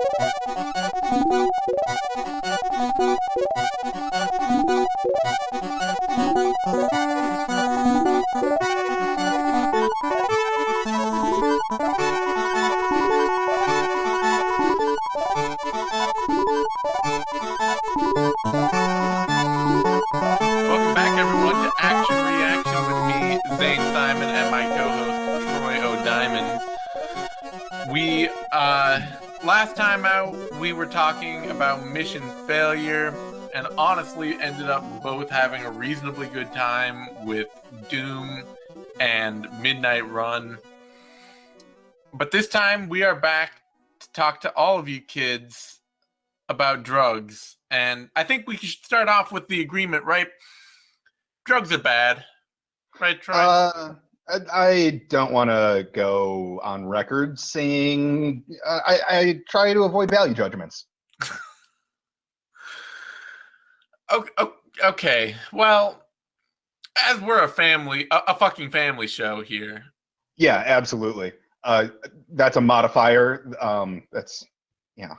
Welcome back, everyone, to Action Reaction with me, Zane Simon, and my co-host, Troy O'Diamond. Last time out, we were talking about Mission Failure, and honestly ended up both having a reasonably good time with Doom and Midnight Run. But this time, we are back to talk to all of you kids about drugs. And I think we should start off with the agreement, right? Drugs are bad. Right, Troy? I don't want to go on record saying I try to avoid value judgments. Okay. Well, as we're a fucking family show here. Yeah, absolutely. That's a modifier. Yeah.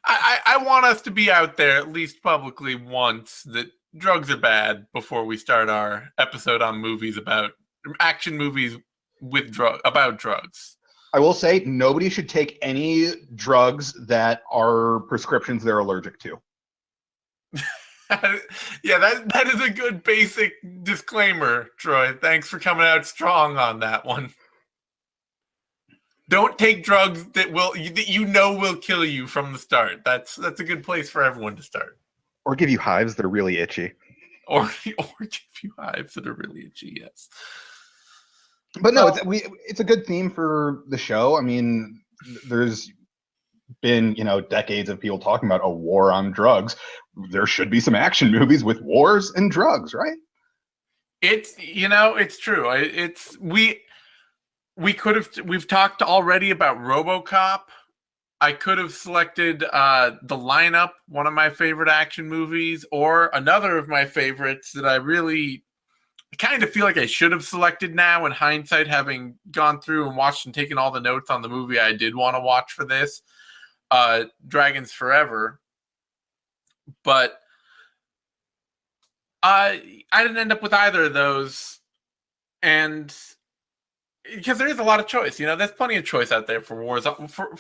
I want us to be out there at least publicly once that drugs are bad before we start our episode on movies about action movies with about drugs. I will say nobody should take any drugs that are prescriptions they're allergic to. Yeah, that is a good basic disclaimer, Troy. Thanks for coming out strong on that one. Don't take drugs that will kill you from the start. That's a good place for everyone to start. Or give you hives that are really itchy. Or give you hives that are really itchy, yes. But no, it's a good theme for the show. I mean, there's been, decades of people talking about a war on drugs. There should be some action movies with wars and drugs, right? It's true. We've talked already about RoboCop. I could have selected The Lineup, one of my favorite action movies, or another of my favorites that I kind of feel like I should have selected now in hindsight, having gone through and watched and taken all the notes on the movie I did want to watch for this, Dragons Forever. But I didn't end up with either of those, and because there is a lot of choice, there's plenty of choice out there for wars, for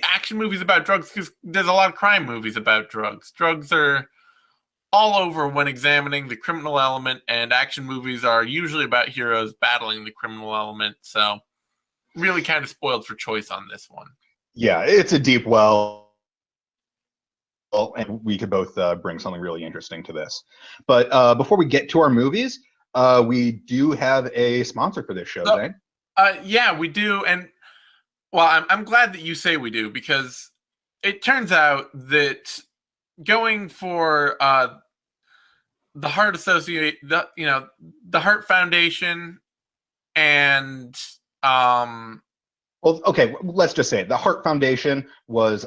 action movies about drugs, because there's a lot of crime movies about drugs. Drugs are all over when examining the criminal element, and action movies are usually about heroes battling the criminal element. So really kind of spoiled for choice on this one. Yeah, it's a deep well, and we could both bring something really interesting to this. But before we get to our movies, we do have a sponsor for this show, Zane. Yeah, we do. And well, I'm glad that you say we do, because it turns out that going for the Heart the Heart Foundation, and well, okay, let's just say it. The Heart Foundation was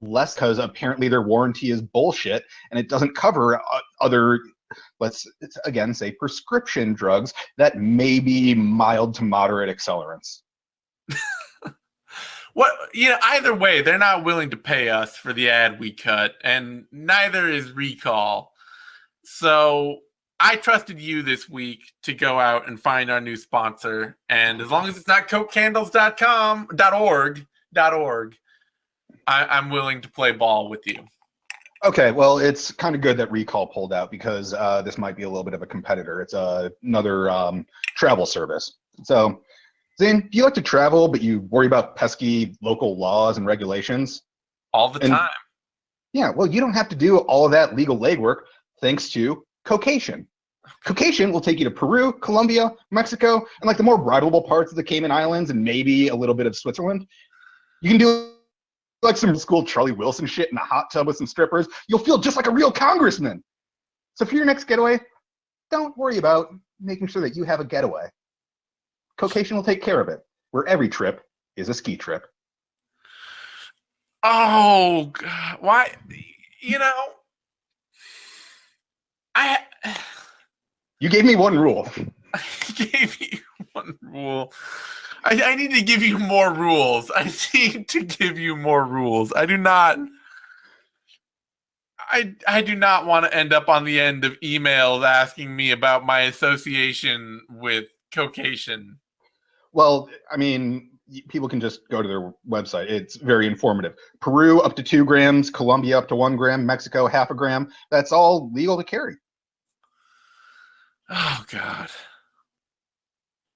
less because apparently their warranty is bullshit and it doesn't cover other, let's again say, prescription drugs that may be mild to moderate accelerants. Either way, they're not willing to pay us for the ad we cut, and neither is Recall. So I trusted you this week to go out and find our new sponsor, and as long as it's not cokecandles.org, I'm willing to play ball with you. Okay, well, it's kind of good that Recall pulled out, because this might be a little bit of a competitor. It's another travel service. So, Zane, do you like to travel, but you worry about pesky local laws and regulations? All the time. Yeah, well, you don't have to do all of that legal legwork thanks to Cocation. Cocation will take you to Peru, Colombia, Mexico, and like the more bribable parts of the Cayman Islands, and maybe a little bit of Switzerland. You can do like some school Charlie Wilson shit in a hot tub with some strippers. You'll feel just like a real congressman. So for your next getaway, don't worry about making sure that you have a getaway. Cocation will take care of it, where every trip is a ski trip. Oh, God. Why? You gave me one rule. I gave you one rule. I need to give you more rules. I need to give you more rules. I do not want to end up on the end of emails asking me about my association with Caucasian. Well, I mean, people can just go to their website. It's very informative. Peru up to 2 grams, Colombia up to 1 gram, Mexico half a gram. That's all legal to carry. Oh God.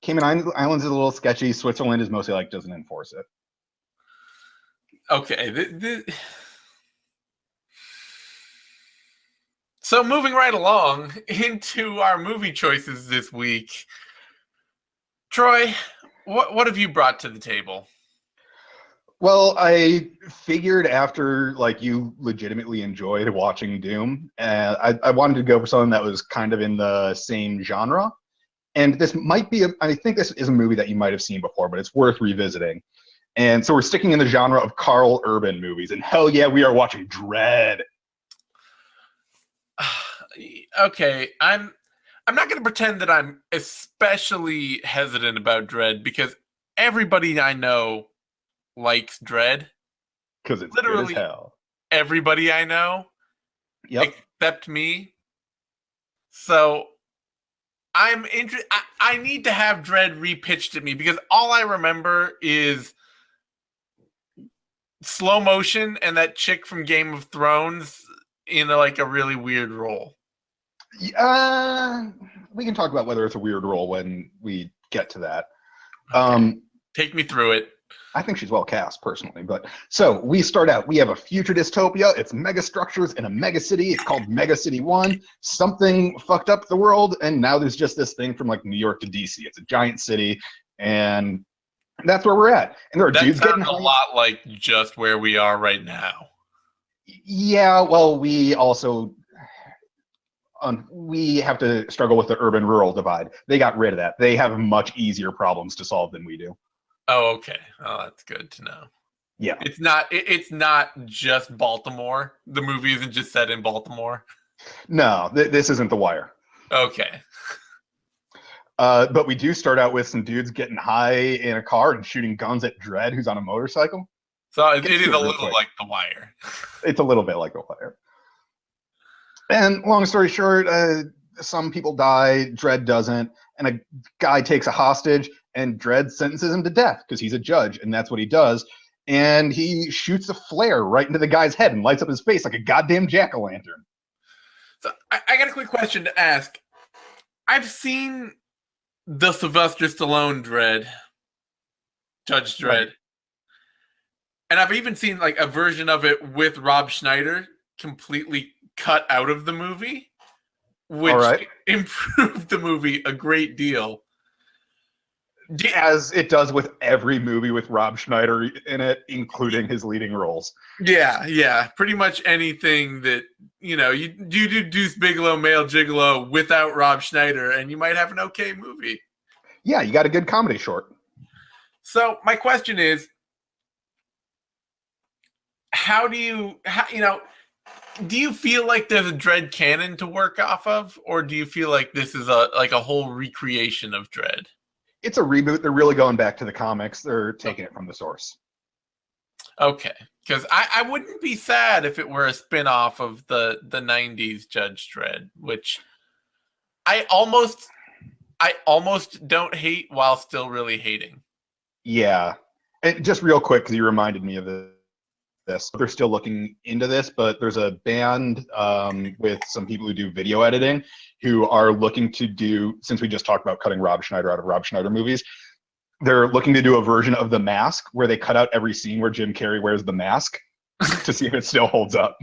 Cayman Islands is a little sketchy. Switzerland is mostly like doesn't enforce it. Okay. So moving right along into our movie choices this week, Troy, what have you brought to the table? Well, I figured after like you legitimately enjoyed watching Doom, I wanted to go for something that was kind of in the same genre. And this might be, I think this is a movie that you might have seen before, but it's worth revisiting. And so we're sticking in the genre of Carl Urban movies. And hell yeah, we are watching Dredd. Okay, I'm not going to pretend that I'm especially hesitant about Dredd because everybody I know likes Dredd. Because it's literally good as hell. Everybody I know, Yep. except me. So I'm interested. I need to have Dredd repitched at me because all I remember is slow motion and that chick from Game of Thrones in like a really weird role. We can talk about whether it's a weird role when we get to that. Okay. Take me through it. I think she's well cast personally, but so we start out. We have a future dystopia. It's mega structures in a mega city. It's called Mega City 1. Something fucked up the world, and now there's just this thing from like New York to DC. It's a giant city, and that's where we're at. And there are dudes getting a lot like just where we are right now. Yeah, well, we also we have to struggle with the urban-rural divide. They got rid of that. They have much easier problems to solve than we do. Oh, okay. Oh, that's good to know. Yeah. It's not just Baltimore. The movie isn't just set in Baltimore. No, this isn't The Wire. Okay. But we do start out with some dudes getting high in a car and shooting guns at Dredd, who's on a motorcycle. So it is a little like The Wire. It's a little bit like The Wire. And long story short, some people die, Dredd doesn't, and a guy takes a hostage, and Dredd sentences him to death because he's a judge, and that's what he does. And he shoots a flare right into the guy's head and lights up his face like a goddamn jack-o'-lantern. So I got a quick question to ask. I've seen the Sylvester Stallone Dredd, Judge Dredd, right. And I've even seen like a version of it with Rob Schneider completely cut out of the movie, which improved the movie a great deal. As it does with every movie with Rob Schneider in it, including his leading roles. Yeah. Pretty much anything that, you do Deuce Bigalow, Male Gigolo without Rob Schneider, and you might have an okay movie. Yeah, you got a good comedy short. So my question is, do you feel like there's a Dredd canon to work off of, or do you feel like this is a whole recreation of Dredd? It's a reboot. They're really going back to the comics. They're taking it from the source. Okay, because I wouldn't be sad if it were a spin-off of the 90s Judge Dredd, which I almost don't hate while still really hating. Yeah. And just real quick, because you reminded me of this. They're still looking into this, but there's a band with some people who do video editing who are looking to do, since we just talked about cutting Rob Schneider out of Rob Schneider movies, they're looking to do a version of The Mask where they cut out every scene where Jim Carrey wears the mask to see if it still holds up.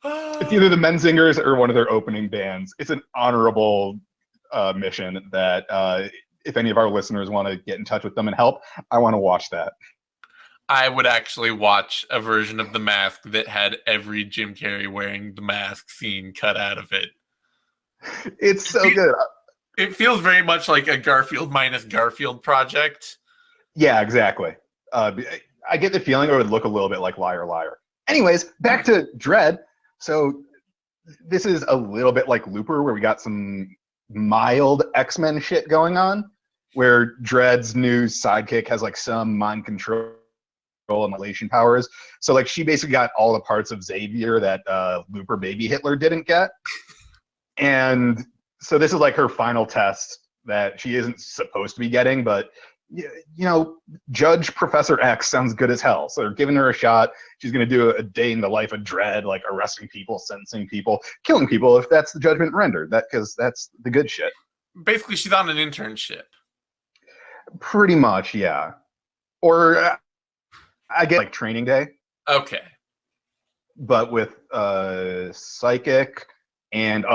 It's either the Menzingers or one of their opening bands. It's an honorable mission that if any of our listeners want to get in touch with them and help, I want to watch that. I would actually watch a version of The Mask that had every Jim Carrey wearing the mask scene cut out of it. It's so good. It feels very much like a Garfield minus Garfield project. Yeah, exactly. I get the feeling it would look a little bit like Liar Liar. Anyways, back to Dredd. So this is a little bit like Looper, where we got some mild X-Men shit going on, where Dredd's new sidekick has like some mind control and elation powers. So like she basically got all the parts of Xavier that Looper Baby Hitler didn't get. And so this is like her final test that she isn't supposed to be getting, but Judge Professor X sounds good as hell. So they're giving her a shot. She's going to do a day in the life of Dredd, like arresting people, sentencing people, killing people if that's the judgment rendered. Because that's the good shit. Basically, she's on an internship. Pretty much, yeah. Or I get like training day. Okay. But with psychic and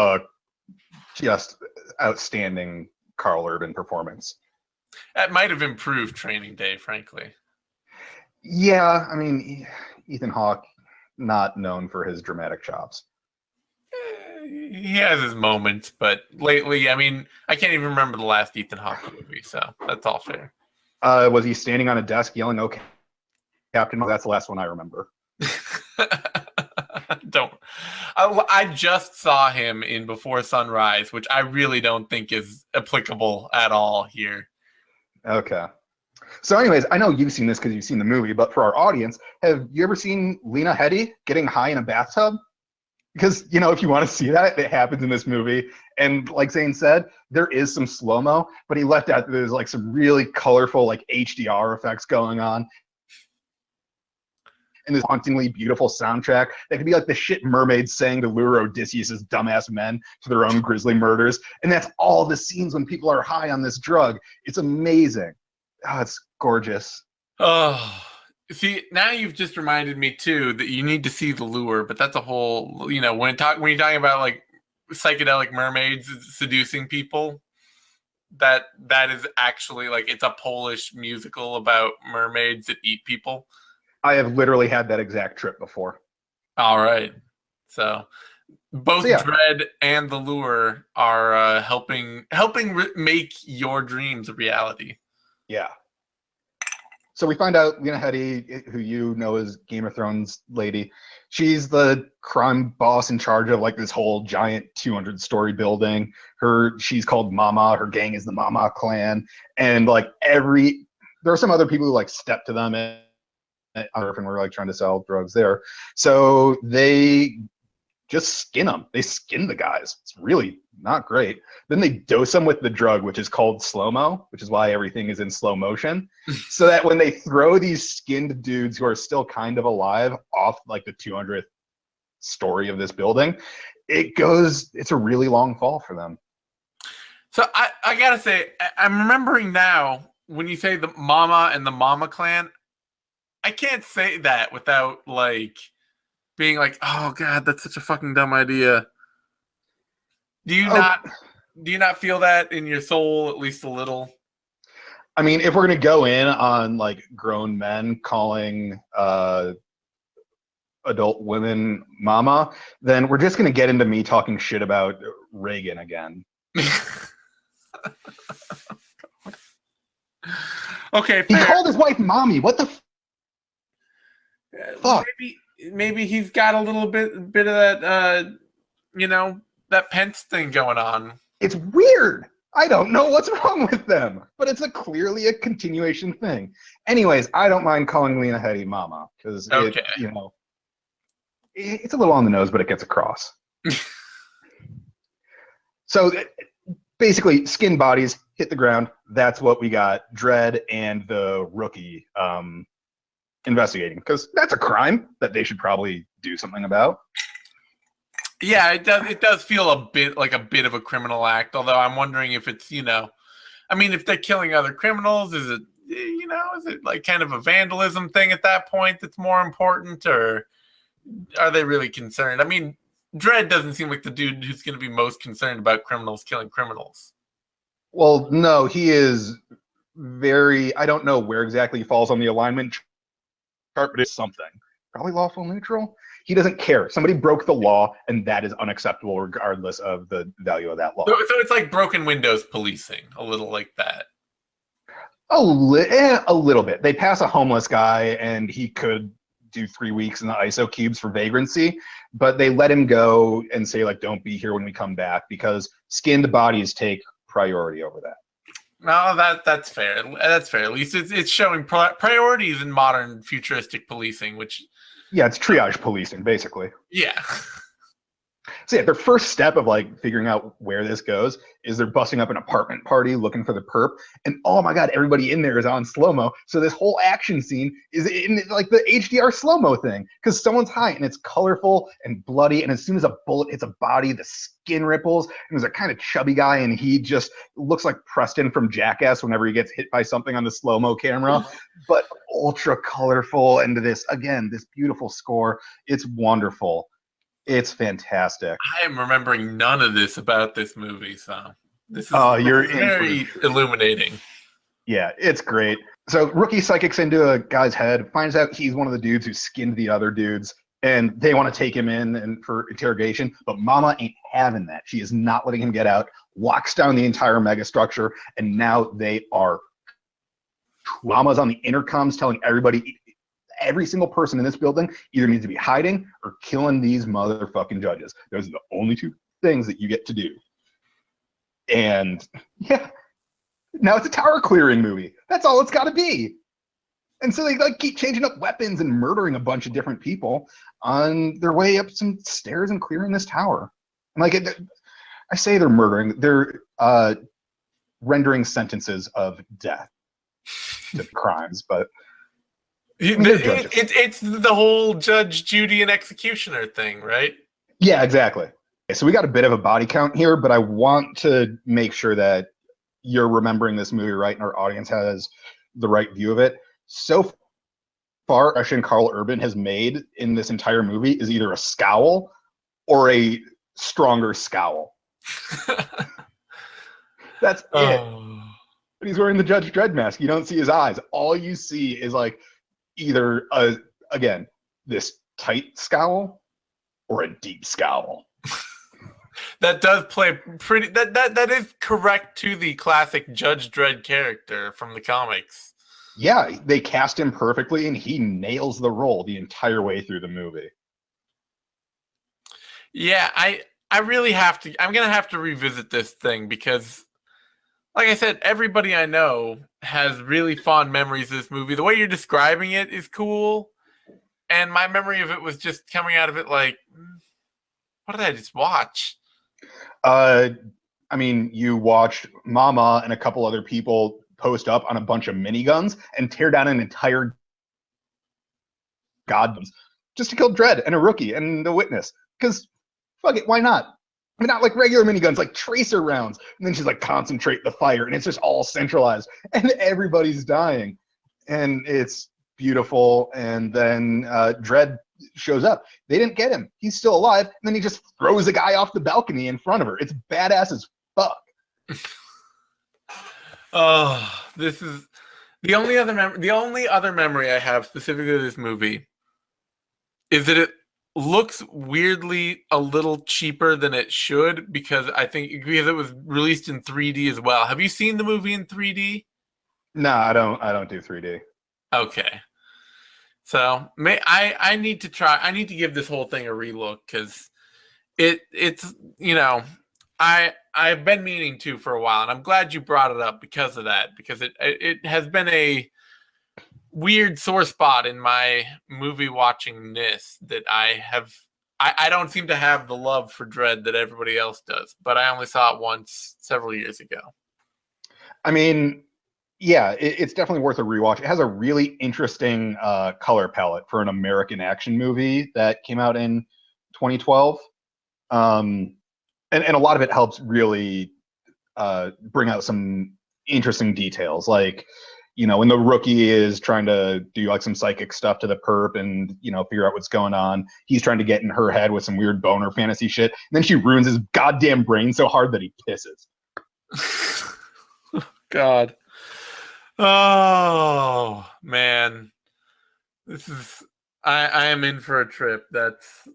just outstanding Carl Urban performance. That might have improved training day, frankly. Yeah, I mean, Ethan Hawke, not known for his dramatic chops. He has his moments, but lately, I mean, I can't even remember the last Ethan Hawke movie, so that's all fair. Was he standing on a desk yelling, "Okay, Captain"? That's the last one I remember. I just saw him in Before Sunrise, which I really don't think is applicable at all here. Okay. So anyways, I know you've seen this because you've seen the movie, but for our audience, have you ever seen Lena Headey getting high in a bathtub? Because, if you want to see that, it happens in this movie. And like Zane said, there is some slow-mo, but he left out there's like some really colorful like HDR effects going on. And this hauntingly beautiful soundtrack that could be like the shit mermaids sang to lure Odysseus' dumbass men to their own grisly murders. And that's all the scenes when people are high on this drug. It's amazing. Oh, it's gorgeous. Oh, see, now you've just reminded me too that you need to see The Lure, but that's a whole, when you're talking about like psychedelic mermaids seducing people, that is actually like, it's a Polish musical about mermaids that eat people. I have literally had that exact trip before. All right. So both Dredd and The Lure are helping make your dreams a reality. Yeah. So we find out Lena Headey, who you know as Game of Thrones lady, she's the crime boss in charge of like this whole giant 200-story building. She's called Mama. Her gang is the Mama clan. And like there are some other people who like step to them and we're like trying to sell drugs there. So they just skin them. They skin the guys. It's really not great. Then they dose them with the drug, which is called slow-mo, which is why everything is in slow motion. So that when they throw these skinned dudes who are still kind of alive off like the 200th story of this building, it's a really long fall for them. So I gotta say, I'm remembering now when you say the Mama and the Mama clan, I can't say that without like being like, oh god, that's such a fucking dumb idea. Do you not feel that in your soul at least a little? I mean, if we're gonna go in on like grown men calling adult women mama, then we're just gonna get into me talking shit about Reagan again. Okay, fair. He called his wife mommy. What the fuck? Maybe he's got a little bit of that, that Pence thing going on. It's weird. I don't know what's wrong with them, but it's clearly a continuation thing. Anyways, I don't mind calling Lena Headey mama because it's a little on the nose, but it gets across. So basically, skin bodies hit the ground. That's what we got. Dredd and the rookie investigating, because that's a crime that they should probably do something about. Yeah, it does feel a bit of a criminal act, although I'm wondering if it's, if they're killing other criminals, is it like kind of a vandalism thing at that point that's more important, or are they really concerned? I mean, Dredd doesn't seem like the dude who's going to be most concerned about criminals killing criminals. Well, no, he is I don't know where exactly he falls on the alignment chart, but it's something. Probably lawful neutral. He doesn't care. Somebody broke the law, and that is unacceptable regardless of the value of that law. So it's like broken windows policing, a little like that. A little bit. They pass a homeless guy, and he could do 3 weeks in the ISO cubes for vagrancy, but they let him go and say, like, don't be here when we come back, because skinned bodies take priority over that. No, that's fair. That's fair. At least it's showing priorities in modern futuristic policing, which Yeah, it's triage policing, basically. yeah. So yeah, their first step of like figuring out where this goes is they're busting up an apartment party looking for the perp, and oh my god, everybody in there is on slow mo. So this whole action scene is in like the HDR slow mo thing because someone's high and it's colorful and bloody, and as soon as a bullet hits a body, the skin ripples, and there's a kind of chubby guy, and he just looks like Preston from Jackass whenever he gets hit by something on the slow mo camera, but ultra colorful, and this again, this beautiful score. It's wonderful. It's fantastic. I am remembering none of this about this movie, so this is very illuminating. Yeah, it's great. So Rookie psychics into a guy's head, finds out he's one of the dudes who skinned the other dudes, and they want to take him in and for interrogation, but Mama ain't having that. She is not letting him get out, locks down the entire megastructure, and now they are. Mama's on the intercoms telling everybody, every single person in this building either needs to be hiding or killing these motherfucking judges. Those are the only two things that you get to do. And yeah, now it's a tower clearing movie. That's all it's got to be. And so they like keep changing up weapons and murdering a bunch of different people on their way up some stairs and clearing this tower. And like I say they're murdering, they're rendering sentences of death to crimes, but it's the whole Judge Judy and executioner thing, right? Yeah, exactly. So we got a bit of a body count here, but I want to make sure that you're remembering this movie right and our audience has the right view of it. So far, impression Carl Urban has made in this entire movie is either a scowl or a stronger scowl. That's it. But he's wearing the Judge Dredd mask. You don't see his eyes. All you see is like either again this tight scowl or a deep scowl. That does play pretty. That is correct to the classic Judge Dredd character from the comics. Yeah, they cast him perfectly, and he nails the role the entire way through the movie. Yeah, I really have to. I'm gonna have to revisit this thing because, like I said, everybody I know has really fond memories of this movie. The way you're describing it is cool, and my memory of it was just coming out of it like, what did I just watch? I mean, you watched Mama and a couple other people post up on a bunch of miniguns and tear down an entire goddoms just to kill Dredd and a rookie and the witness. Because, fuck it, why not? I mean, not like regular miniguns, like tracer rounds. And then she's like, concentrate the fire, and it's just all centralized, and everybody's dying. And it's beautiful. And then Dredd shows up. They didn't get him. He's still alive. And then he just throws a guy off the balcony in front of her. It's badass as fuck. Oh, this is the only other memory I have specifically of this movie is that it looks weirdly a little cheaper than it should because it was released in 3D as well. Have you seen the movie in 3D? No, I don't do 3D. Okay. So I need to try. I need to give this whole thing a relook because it's I've been meaning to for a while, and I'm glad you brought it up because of that. Because it has been a weird sore spot in my movie watchingness that I don't seem to have the love for Dredd that everybody else does. But I only saw it once several years ago. I mean, yeah, it's definitely worth a rewatch. It has a really interesting color palette for an American action movie that came out in 2012. And a lot of it helps really bring out some interesting details. Like, when the rookie is trying to do like some psychic stuff to the perp and, figure out what's going on, he's trying to get in her head with some weird boner fantasy shit. And then she ruins his goddamn brain so hard that he pisses. God. Oh, man. I am in for a trip. That's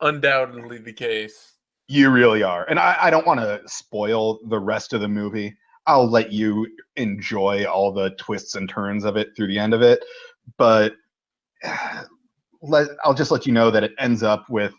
undoubtedly the case. You really are. And I don't want to spoil the rest of the movie. I'll let you enjoy all the twists and turns of it through the end of it. But I'll just let you know that it ends up with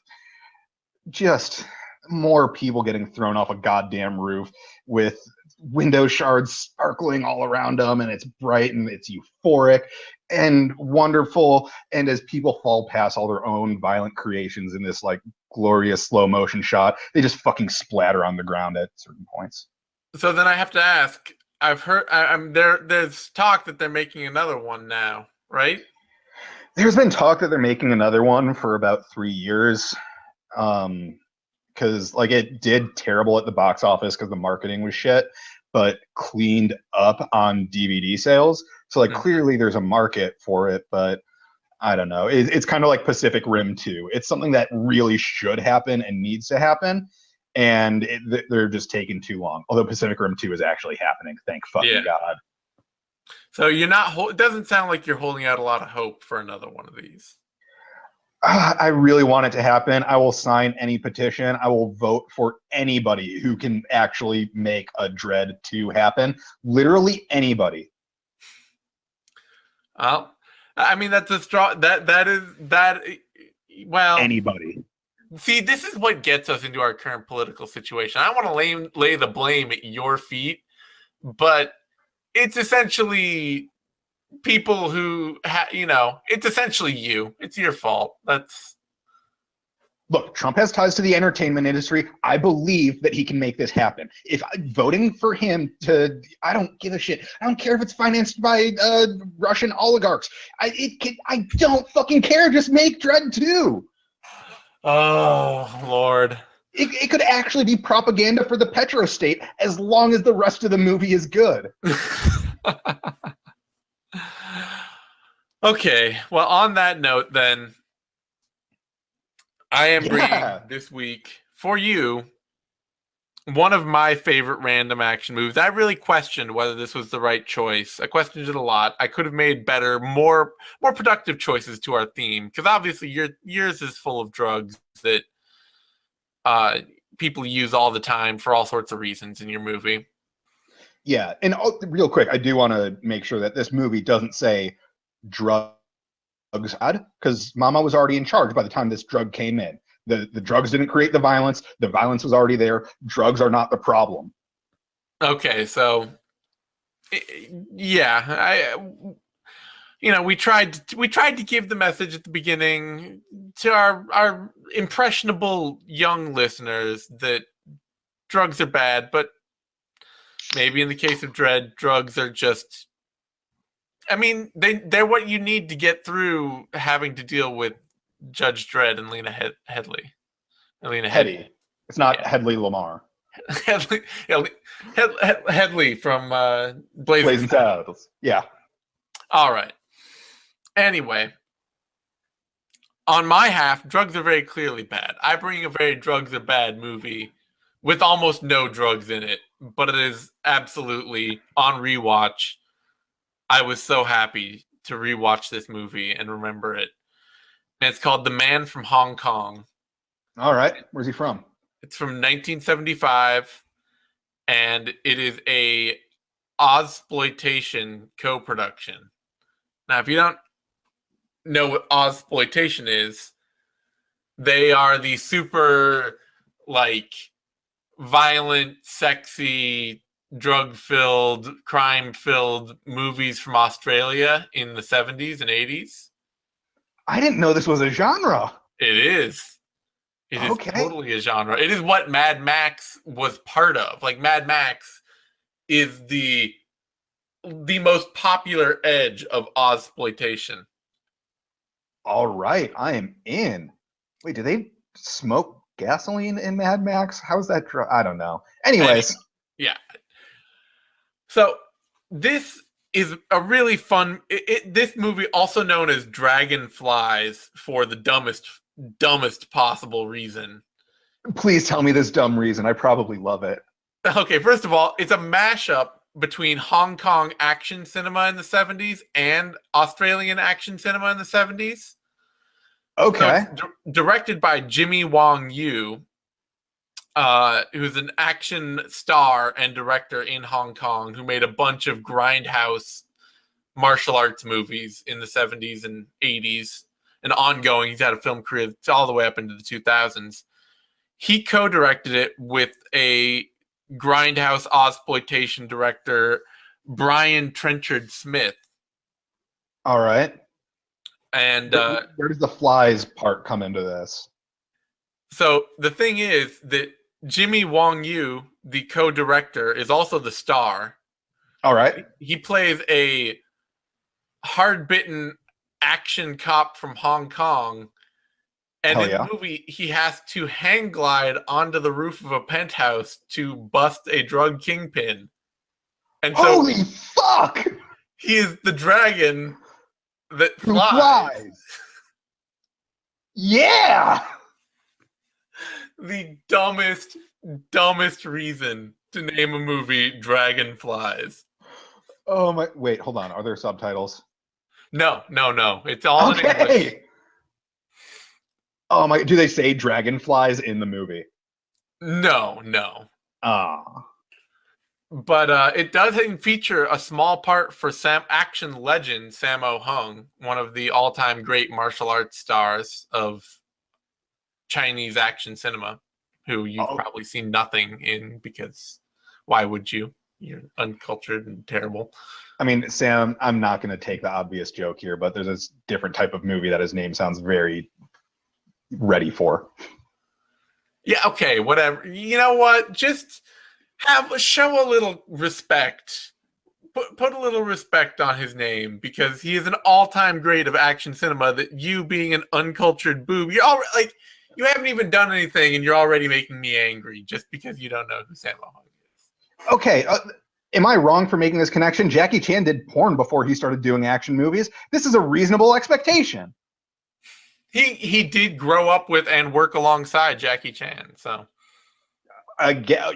just more people getting thrown off a goddamn roof with window shards sparkling all around them, and it's bright and it's euphoric and wonderful. And as people fall past all their own violent creations in this like glorious slow motion shot, they just fucking splatter on the ground at certain points. So then I have to ask. I've heard I'm there. There's talk that they're making another one now, right? There's been talk that they're making another one for about 3 years. Because like it did terrible at the box office because the marketing was shit, but cleaned up on DVD sales. So like clearly there's a market for it, but I don't know. It's kind of like Pacific Rim 2. It's something that really should happen and needs to happen, and they're just taking too long. Although Pacific Rim 2 is actually happening, thank fucking God. So you're not. It doesn't sound like you're holding out a lot of hope for another one of these. I really want it to happen. I will sign any petition. I will vote for anybody who can actually make a Dredd 2 happen. Literally anybody. Well, I mean that's a strong. Well, anybody. See, this is what gets us into our current political situation. I want to lay the blame at your feet, but it's essentially people who, it's essentially you. It's your fault. Look, Trump has ties to the entertainment industry. I believe that he can make this happen. If voting for him I don't give a shit. I don't care if it's financed by Russian oligarchs. I don't fucking care. Just make Dredd 2. Oh, Lord. It could actually be propaganda for the petrostate as long as the rest of the movie is good. Okay, well, on that note, then, I am bringing this week for you one of my favorite random action movies. I really questioned whether this was the right choice. I questioned it a lot. I could have made better, more productive choices to our theme, because obviously yours is full of drugs that people use all the time for all sorts of reasons in your movie. Yeah, and real quick, I do want to make sure that this movie doesn't say drugs because Mama was already in charge by the time this drug came in. The drugs didn't create the violence was already there. Drugs are not the problem. Okay, so yeah, we tried to give the message at the beginning to our impressionable young listeners that drugs are bad, but maybe in the case of Dredd, drugs are just, they're what you need to get through having to deal with Judge Dredd and Lena Headey. It's not Headley Lamar. Headley from Blazing Saddles. Yeah. All right. Anyway, on my half, drugs are very clearly bad. I bring a very drugs are bad movie with almost no drugs in it, but it is absolutely on rewatch. I was so happy to rewatch this movie and remember it. And it's called The Man from Hong Kong. All right. Where's he from? It's from 1975, and it is a Ozploitation co-production. Now, if you don't know what Ozploitation is, they are the super, violent, sexy, drug-filled, crime-filled movies from Australia in the 70s and 80s. I didn't know this was a genre. It is. It is totally a genre. It is what Mad Max was part of. Mad Max is the most popular edge of Ozploitation. All right, I am in. Wait, do they smoke gasoline in Mad Max? How's that? I don't know. Anyways. Yeah. So this is a really fun. This movie, also known as Dragonflies, for the dumbest possible reason. Please tell me this dumb reason. I probably love it. Okay, first of all, it's a mashup between Hong Kong action cinema in the 70s and Australian action cinema in the 70s. Okay. So directed by Jimmy Wong Yu, who's an action star and director in Hong Kong, who made a bunch of grindhouse martial arts movies in the 70s and 80s. And ongoing, he's had a film career all the way up into the 2000s. He co-directed it with a Grindhouse Ozploitation director, Brian Trenchard Smith. All right. And Where does the flies part come into this? so the thing is that Jimmy Wong Yu, the co-director, is also the star. All right. He plays a hard-bitten action cop from Hong Kong. And Hell in yeah. the movie, he has to hang glide onto the roof of a penthouse to bust a drug kingpin. And so Holy fuck! he is the dragon that Who flies. flies? Yeah! The dumbest reason to name a movie Dragon Flies. Oh my! Wait, hold on. Are there subtitles? No. It's all in English. Okay. Oh my! Do they say dragonflies in the movie? No. Ah. But it does feature a small part for action legend Sammo Hung, one of the all-time great martial arts stars of Chinese action cinema, who you've probably seen nothing in because why would you? You're uncultured and terrible. I mean, Sam, I'm not going to take the obvious joke here, but there's this different type of movie that his name sounds very ready for. Yeah, okay, whatever. You know what? Just show a little respect. Put a little respect on his name because he is an all-time great of action cinema. That you being an uncultured boob, you're already like you haven't even done anything and you're already making me angry just because you don't know who Sammo Hung is. Okay, am I wrong for making this connection? Jackie Chan did porn before he started doing action movies. This is a reasonable expectation. He did grow up with and work alongside Jackie Chan, so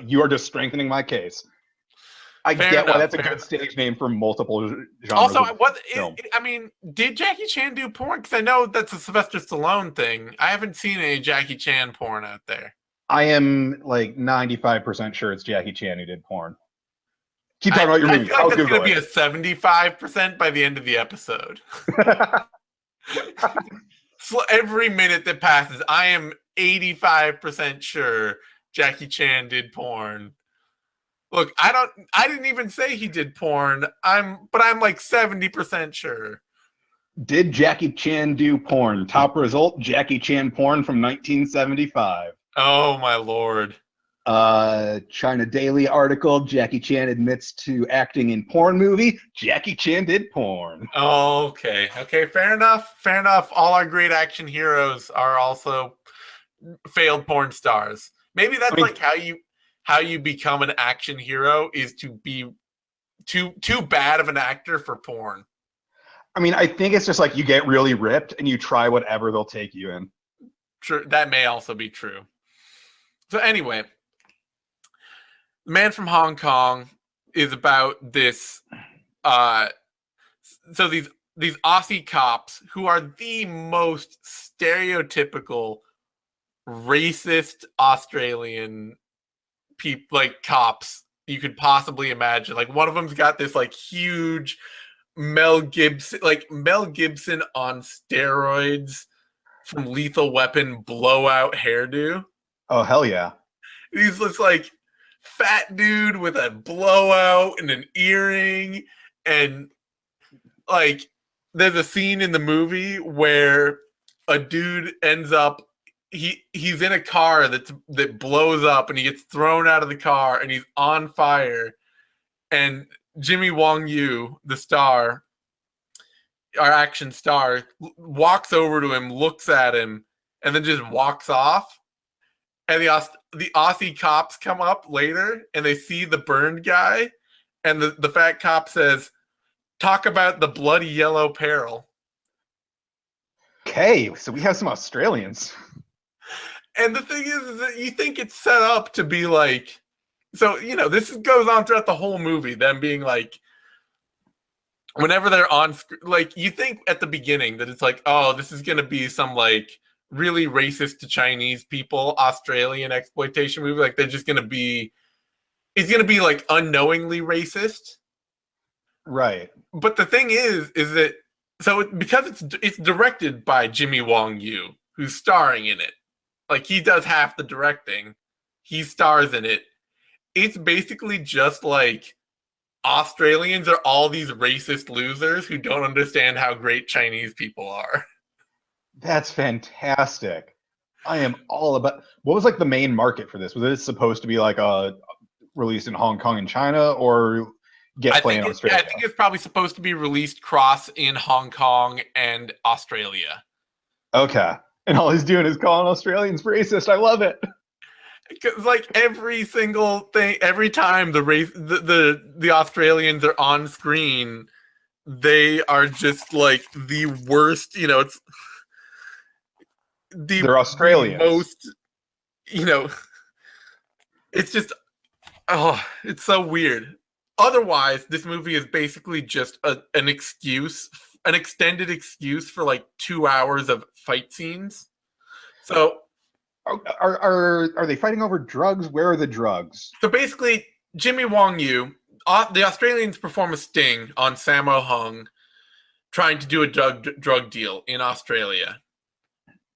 you are just strengthening my case. I get why that's a good stage name for multiple genres. Also, did Jackie Chan do porn? Because I know that's a Sylvester Stallone thing. I haven't seen any Jackie Chan porn out there. I am like 95% sure it's Jackie Chan who did porn. Keep talking about your movie. I feel like that's going to be a 75% by the end of the episode. So every minute that passes, I am 85% sure Jackie Chan did porn. Look, I didn't even say he did porn. I'm like 70% sure. Did Jackie Chan do porn? Top result, Jackie Chan porn from 1975. Oh my lord. China Daily article, Jackie Chan admits to acting in porn movie. Jackie Chan did porn. Oh, okay, fair enough. All our great action heroes are also failed porn stars. Maybe that's like how you become an action hero is to be too bad of an actor for porn. I mean, I think it's just like you get really ripped and you try whatever they'll take you in. True, that may also be true. So anyway, The Man from Hong Kong is about this. So these Aussie cops who are the most stereotypical racist Australian people, like cops you could possibly imagine. Like one of them's got this like huge Mel Gibson on steroids from Lethal Weapon blowout hairdo. Oh hell yeah! He's this like fat dude with a blowout and an earring, and like there's a scene in the movie where a dude ends up he's in a car that blows up and he gets thrown out of the car and he's on fire, and Jimmy Wong Yu, the star, our action star, walks over to him, looks at him, and then just walks off. And the Aussie cops come up later and they see the burned guy, and the fat cop says, "Talk about the bloody yellow peril." Okay, so we have some Australians. And the thing is that you think it's set up to be like, so, you know, this goes on throughout the whole movie, them being like, whenever they're on, like, you think at the beginning that it's like, oh, this is going to be some, like, really racist to Chinese people, Australian exploitation movie. Like, they're just going to be, it's going to be, like, unknowingly racist. Right. But the thing is that, so because it's directed by Jimmy Wong Yu, who's starring in it, Like, he does half the directing. He stars in it. It's basically just like Australians are all these racist losers who don't understand how great Chinese people are. That's fantastic. I am all about. What was like the main market for this? Was it supposed to be like released in Hong Kong and China, or get play in Australia? I think it's probably supposed to be released cross in Hong Kong and Australia. Okay. And all he's doing is calling Australians racist. I love it. Because like every single thing, every time the Australians are on screen, they are just like the worst. It's They're Australians. The most, it's just, oh, it's so weird. Otherwise, this movie is basically just an excuse, an extended excuse for like 2 hours of fight scenes. So, are they fighting over drugs? Where are the drugs? So basically, Jimmy Wong Yu, the Australians perform a sting on Sammo Hung, trying to do a drug deal in Australia.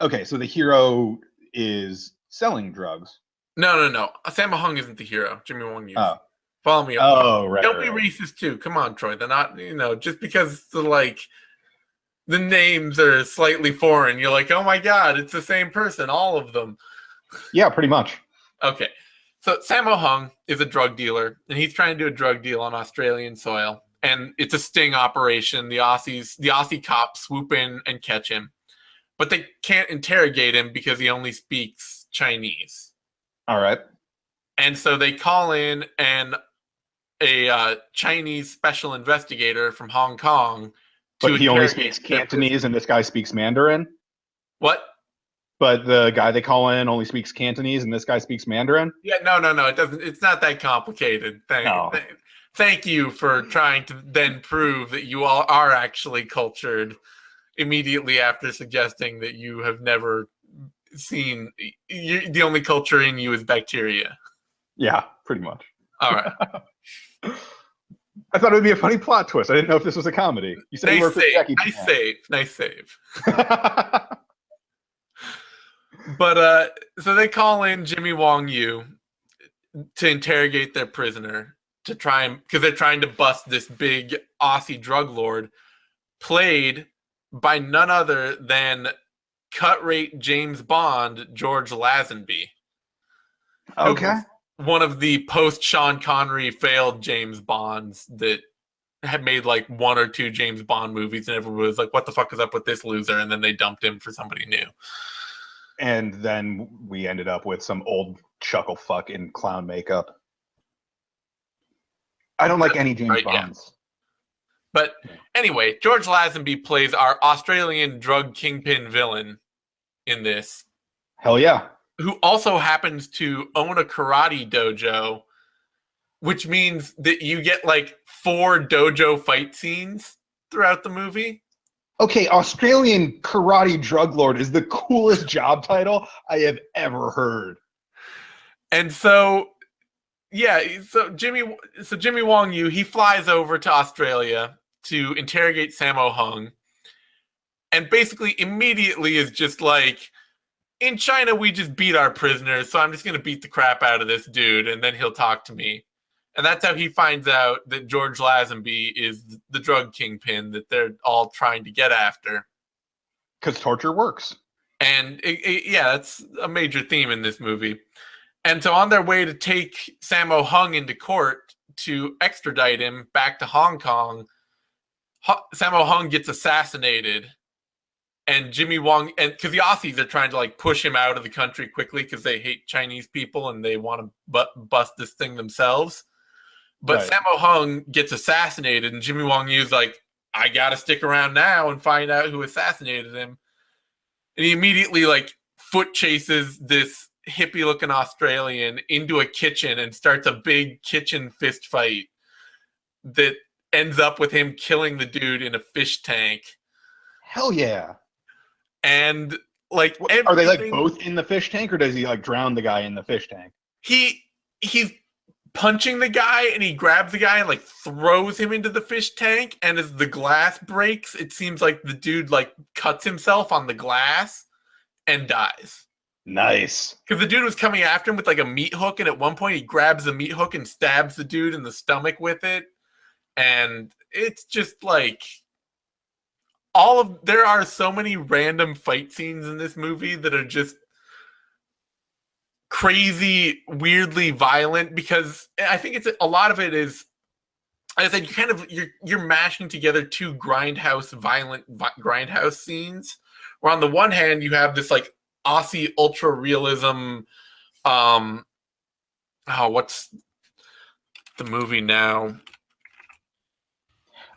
Okay, so the hero is selling drugs. No. Sammo Hung isn't the hero. Jimmy Wong Yu. Oh. Follow me up. Oh, right. Don't be racist too. Come on, Troy. They're not, just because the names are slightly foreign, you're like, oh my God, it's the same person, all of them. Yeah, pretty much. Okay. So Sammo Hung is a drug dealer, and he's trying to do a drug deal on Australian soil. And it's a sting operation. The Aussie cops swoop in and catch him. But they can't interrogate him because he only speaks Chinese. All right. And so they call in a Chinese special investigator from Hong Kong. But he only speaks Cantonese, and this guy speaks Mandarin? What? But the guy they call in only speaks Cantonese, and this guy speaks Mandarin? Yeah, no. It doesn't. It's not that complicated. Thank you for trying to then prove that you all are actually cultured immediately after suggesting that you have never seen. The only culture in you is bacteria. Yeah, pretty much. All right. I thought it would be a funny plot twist. I didn't know if this was a comedy. You said Nice save. But so they call in Jimmy Wong Yu to interrogate their prisoner because they're trying to bust this big Aussie drug lord, played by none other than cut rate James Bond, George Lazenby. Okay. One of the post Sean Connery failed James Bonds that had made like 1 or 2 James Bond movies, and everyone was like, what the fuck is up with this loser? And then they dumped him for somebody new. And then we ended up with some old chuckle fuck in clown makeup. I don't like any James Bonds. Yeah. But anyway, George Lazenby plays our Australian drug kingpin villain in this. Hell yeah. Who also happens to own a karate dojo, which means that you get like 4 dojo fight scenes throughout the movie. Okay, Australian karate drug lord is the coolest job title I have ever heard. And so, yeah, so Jimmy Wong Yu, he flies over to Australia to interrogate Sammo Hung, and basically immediately is just like, in China, we just beat our prisoners, so I'm just going to beat the crap out of this dude, and then he'll talk to me. And that's how he finds out that George Lazenby is the drug kingpin that they're all trying to get after. Because torture works. And, that's a major theme in this movie. And so on their way to take Sammo Hung into court to extradite him back to Hong Kong, Sammo Hung gets assassinated. And Jimmy Wong, and because the Aussies are trying to like push him out of the country quickly because they hate Chinese people and they want to bust this thing themselves. But right. Sammo Hung gets assassinated, and Jimmy Wong Yu's like, I gotta stick around now and find out who assassinated him. And he immediately like foot chases this hippie-looking Australian into a kitchen and starts a big kitchen fist fight that ends up with him killing the dude in a fish tank. Hell yeah. And like, are they like both in the fish tank, or does he like drown the guy in the fish tank? He's punching the guy, and he grabs the guy and like throws him into the fish tank. And as the glass breaks, it seems like the dude like cuts himself on the glass and dies. Nice. Because the dude was coming after him with like a meat hook, and at one point he grabs the meat hook and stabs the dude in the stomach with it. And it's just like there are so many random fight scenes in this movie that are just crazy, weirdly violent, because I think it's a lot of it is, as I said, you're mashing together two violent grindhouse scenes, where on the one hand you have this like Aussie ultra realism, what's the movie now?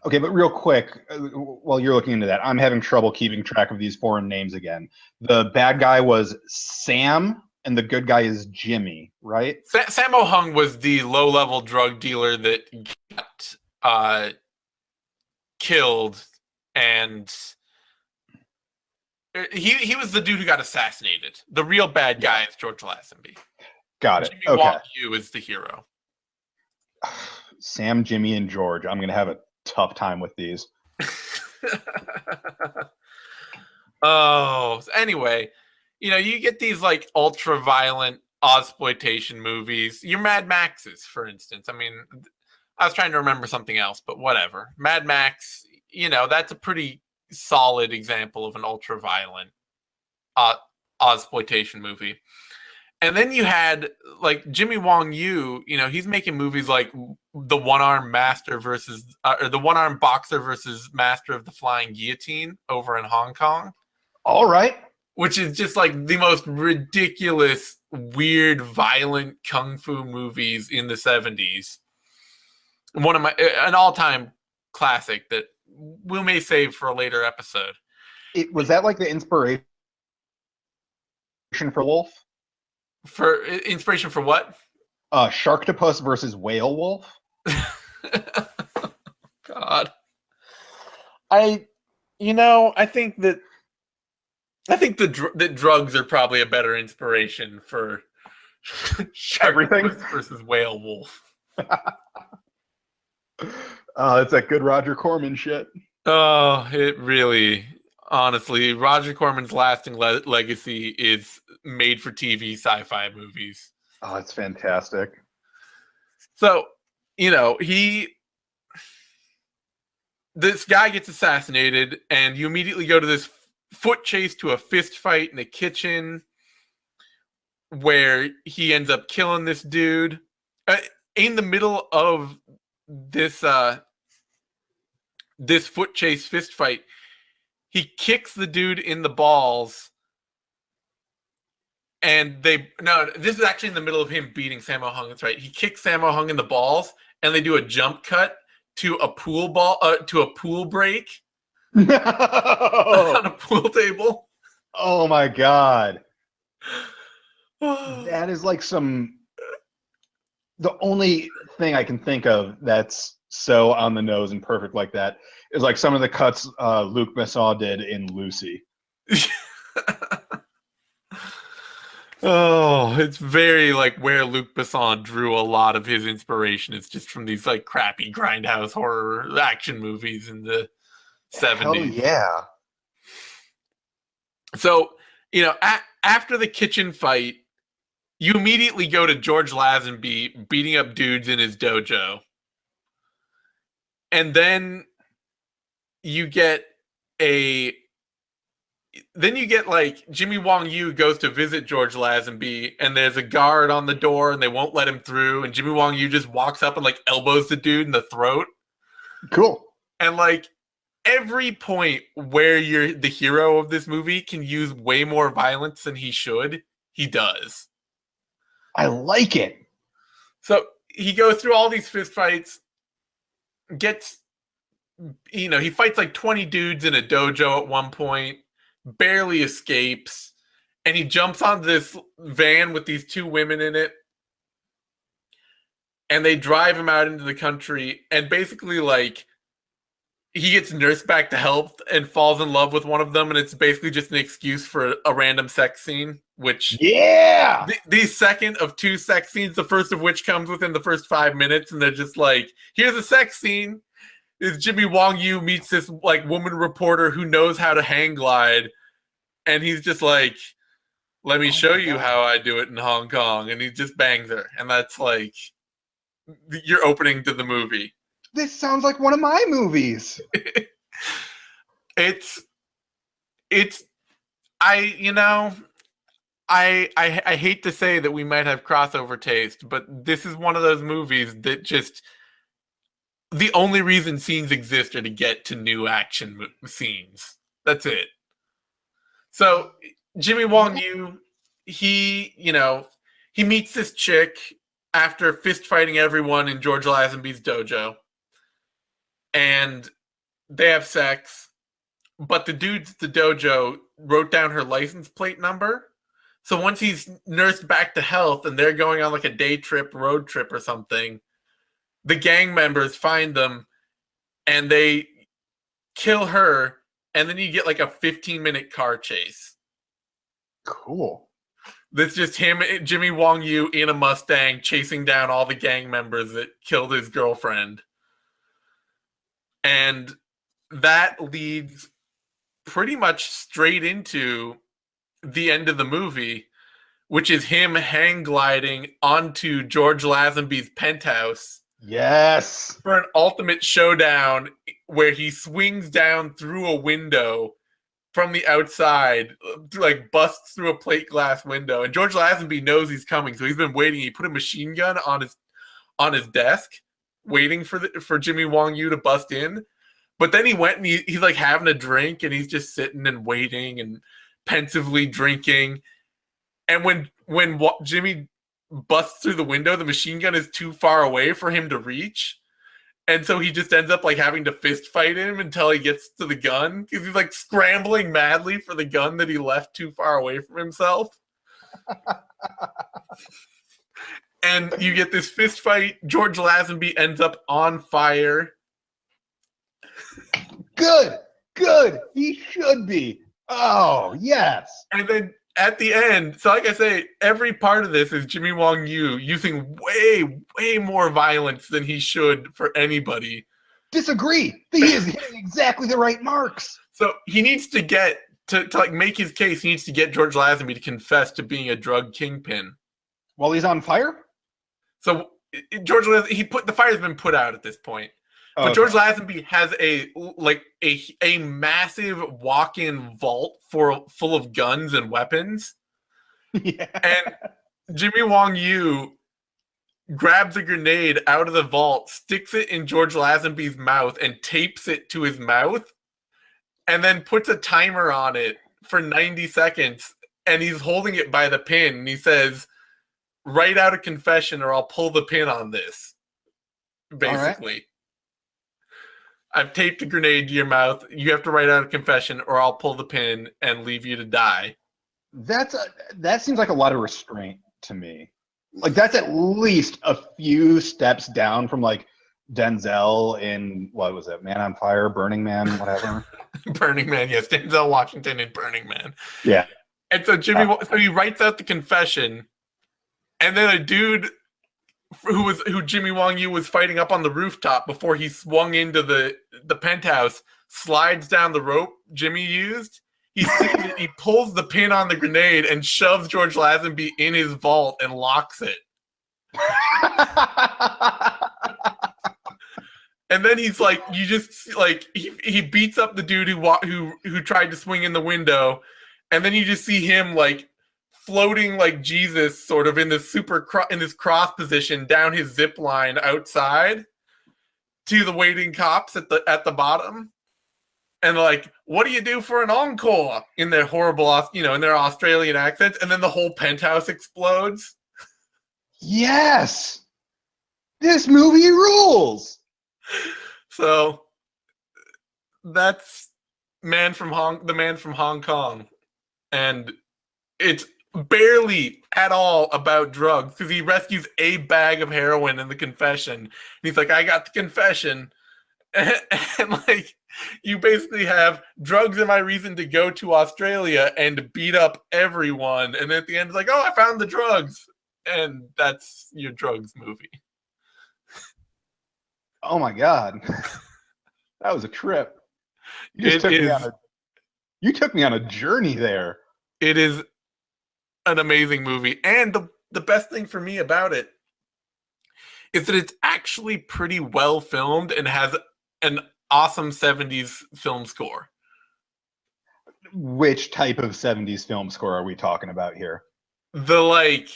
Okay, but real quick, while you're looking into that, I'm having trouble keeping track of these foreign names again. The bad guy was Sam, and the good guy is Jimmy, right? Sammo Hung was the low-level drug dealer that got killed, and he was the dude who got assassinated. The real bad guy is George Lazenby. Got it. Jimmy Okay. Wong Yu is the hero. Sam, Jimmy, and George. I'm going to have a tough time with these. So anyway, you get these like ultra violent exploitation movies. Your Mad Maxes, for instance. I mean, I was trying to remember something else, but whatever. Mad Max, that's a pretty solid example of an ultra violent exploitation movie. And then you had like Jimmy Wong Yu, he's making movies like the one-arm master versus, or the one-arm boxer versus master of the flying guillotine over in Hong Kong. All right. Which is just like the most ridiculous, weird, violent kung fu movies in the 70s. An all-time classic that we may save for a later episode. Was that like the inspiration for Wolf? For inspiration for what? Sharktopus versus Whale Wolf. God. I think that drugs are probably a better inspiration for everything versus Whale Wolf. It's that good Roger Corman shit. Oh, it really, honestly, Roger Corman's lasting legacy is made-for-TV sci-fi movies. Oh, it's fantastic. So, this guy gets assassinated, and you immediately go to this foot chase to a fist fight in a kitchen where he ends up killing this dude. In the middle of this foot chase fist fight, he kicks the dude in the balls, and this is actually in the middle of him beating Sammo Hung. That's right. He kicks Sammo Hung in the balls, and they do a jump cut to a pool break. No. On a pool table. Oh my God. That is like the only thing I can think of that's so on the nose and perfect like that is like some of the cuts Luc Besson did in Lucy. Oh, it's very like where Luc Besson drew a lot of his inspiration. It's just from these like crappy grindhouse horror action movies in the 70s. Hell yeah. So, after the kitchen fight, you immediately go to George Lazenby beating up dudes in his dojo. And then you get like Jimmy Wong Yu goes to visit George Lazenby, and there's a guard on the door and they won't let him through, and Jimmy Wong Yu just walks up and like elbows the dude in the throat. Cool. And like every point where you're the hero of this movie can use way more violence than he should, he does. I like it. So he goes through all these fist fights, he fights like 20 dudes in a dojo at one point, barely escapes, and he jumps onto this van with these two women in it, and they drive him out into the country, and basically like he gets nursed back to health and falls in love with one of them, and it's basically just an excuse for a random sex scene, which the second of two sex scenes, the first of which comes within the first 5 minutes, and they're just like, here's a sex scene. Is Jimmy Wong Yu meets this like woman reporter who knows how to hang glide, and he's just like let me Oh show my you God. how I do it in Hong Kong. And he just bangs her. And that's like your opening to the movie. This sounds like one of my movies. it's, it's, I, you know, I hate to say that we might have crossover taste, but this is one of those movies that just the only reason scenes exist are to get to new action scenes. That's it. So Jimmy Wong Yeah. Yu, he meets this chick after fist fighting everyone in George Lazenby's dojo, and they have sex. But the dudes at the dojo wrote down her license plate number. So once he's nursed back to health and they're going on like a day trip, road trip or something, the gang members find them and they kill her. And then you get like a 15-minute car chase. Cool. That's just him, Jimmy Wong Yu, in a Mustang chasing down all the gang members that killed his girlfriend. And that leads pretty much straight into the end of the movie, which is him hang gliding onto George Lazenby's penthouse Yes. for an ultimate showdown where he swings down through a window from the outside, like busts through a plate glass window. And George Lazenby knows he's coming, so he's been waiting. He put a machine gun on his desk, waiting for Jimmy Wong Yu to bust in. But then he went and he's like having a drink, and he's just sitting and waiting and pensively drinking. And when Jimmy busts through the window, the machine gun is too far away for him to reach. And so he just ends up like having to fist fight him until he gets to the gun because he's like scrambling madly for the gun that he left too far away from himself. And you get this fist fight. George Lazenby ends up on fire. Good. He should be. Oh, yes. And then at the end, so like I say, every part of this is Jimmy Wong Yu using way more violence than he should for anybody. Disagree. He is hitting exactly the right marks. So he needs to get to like make his case. He needs to get George Lazenby to confess to being a drug kingpin. While he's on fire? So George Lazenby, the fire's been put out at this point. But George Lazenby has a massive walk-in vault full of guns and weapons. Yeah. And Jimmy Wong Yu grabs a grenade out of the vault, sticks it in George Lazenby's mouth, and tapes it to his mouth, and then puts a timer on it for 90 seconds. And he's holding it by the pin, and he says, "Write out a confession, or I'll pull the pin on this." Basically. I've taped a grenade to your mouth. You have to write out a confession, or I'll pull the pin and leave you to die. That seems like a lot of restraint to me. Like that's at least a few steps down from like Denzel in what was it, Man on Fire, Burning Man, whatever. Burning Man, yes, Denzel Washington in Burning Man. Yeah. And so so he writes out the confession, and then a dude who Jimmy Wong Yu was fighting up on the rooftop before he swung into the penthouse, slides down the rope Jimmy used. He sees it, he pulls the pin on the grenade and shoves George Lazenby in his vault and locks it. And then he's like, you just like he beats up the dude who tried to swing in the window, and then you just see him like floating like Jesus, sort of in this in this cross position down his zip line outside to the waiting cops at the bottom, and like, what do you do for an encore in their horrible, in their Australian accents, and then the whole penthouse explodes. Yes, this movie rules. So that's the Man from Hong Kong, and it's barely at all about drugs because he rescues a bag of heroin in the confession. And he's like, I got the confession. And like, you basically have drugs and my reason to go to Australia and beat up everyone. And at the end, it's like, oh, I found the drugs. And that's your drugs movie. Oh my God. That was a trip. You took me on a journey there. It is an amazing movie. And the best thing for me about it is that it's actually pretty well filmed and has an awesome 70s film score. Which type of 70s film score are we talking about here? The like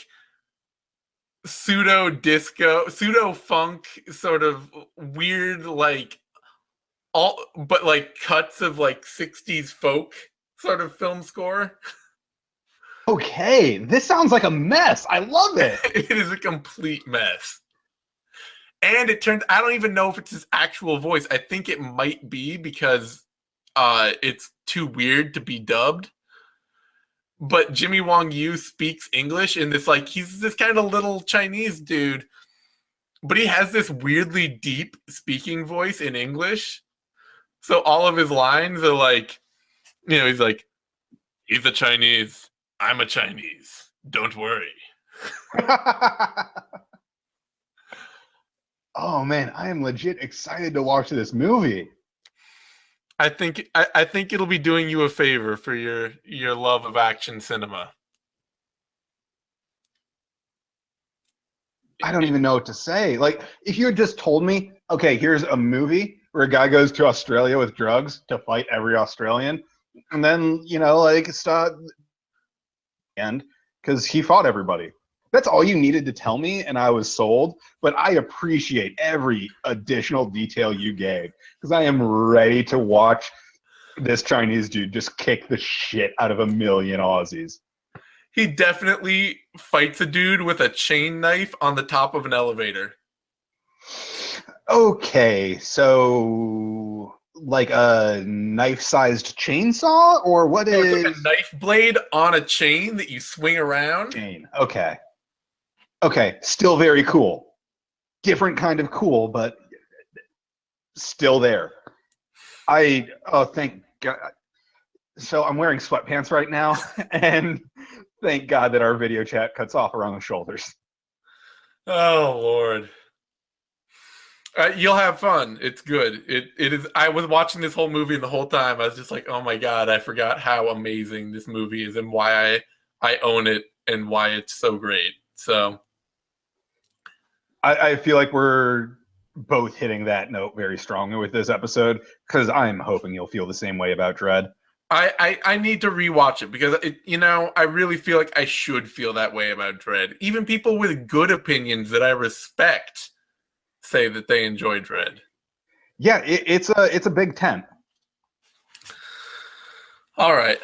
pseudo disco, pseudo funk, sort of weird, like all but like cuts of like 60s folk sort of film score. Okay, this sounds like a mess. I love it. It is a complete mess. And it turns, I don't even know if it's his actual voice. I think it might be because it's too weird to be dubbed. But Jimmy Wong Yu speaks English in this, like, he's this kind of little Chinese dude, but he has this weirdly deep speaking voice in English. So all of his lines are like, you know, he's like, he's a Chinese. I'm a Chinese. Don't worry. Oh man, I am legit excited to watch this movie. I think it'll be doing you a favor for your love of action cinema. I don't even know what to say. Like, if you had just told me, okay, here's a movie where a guy goes to Australia with drugs to fight every Australian, and then, you know, like, start and because he fought everybody. That's all you needed to tell me, and I was sold. But I appreciate every additional detail you gave because I am ready to watch this Chinese dude just kick the shit out of a million Aussies. He definitely fights a dude with a chain knife on the top of an elevator. Okay, so like a knife-sized chainsaw, or what So is? it's like a knife blade on a chain that you swing around. Chain. Okay. Okay, still very cool. Different kind of cool, but still there. Oh, thank God. So I'm wearing sweatpants right now, and thank God that our video chat cuts off around the shoulders. Oh Lord. You'll have fun. It's good. It is. I was watching this whole movie, and the whole time I was just like, "Oh my God!" I forgot how amazing this movie is, and why I own it, and why it's so great. So I feel like we're both hitting that note very strongly with this episode because I'm hoping you'll feel the same way about Dread. I need to rewatch it because I really feel like I should feel that way about Dread. Even people with good opinions that I respect say that they enjoy Dread. Yeah, it's a big tent. All right.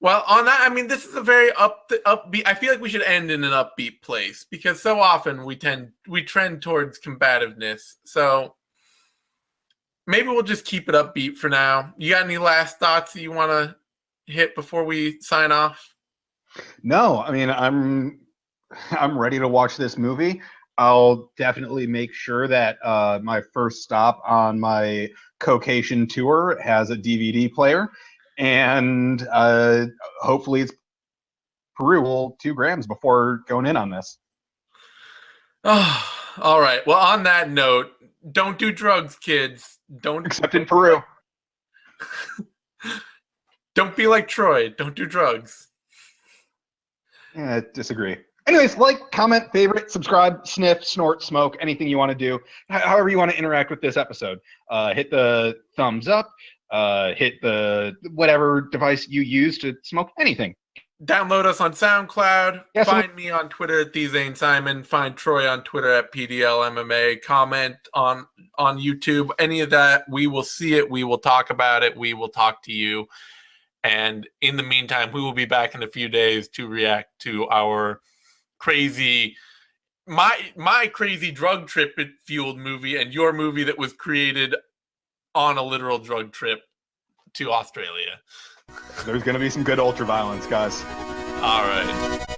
Well, on that, I mean, this is a very upbeat. I feel like we should end in an upbeat place because so often we trend towards combativeness. So maybe we'll just keep it upbeat for now. You got any last thoughts that you want to hit before we sign off? No, I mean, I'm ready to watch this movie. I'll definitely make sure that my first stop on my Caucasian tour has a DVD player, and hopefully it's Peru 2 grams before going in on this. Oh, all right. Well, on that note, don't do drugs, kids. Don't, Except in Peru. Don't be like Troy. Don't do drugs. Yeah, I disagree. Anyways, like, comment, favorite, subscribe, sniff, snort, smoke, anything you want to do. However you want to interact with this episode. Hit the thumbs up, hit the whatever device you use to smoke anything. Download us on SoundCloud. Yeah, find me on Twitter at TheZaneSimon. Find Troy on Twitter at PDLMMA. Comment on YouTube. Any of that, we will see it. We will talk about it. We will talk to you. And in the meantime, we will be back in a few days to react to our crazy, my crazy drug trip fueled movie and your movie that was created on a literal drug trip to Australia. There's going to be some good ultra violence, guys. All right.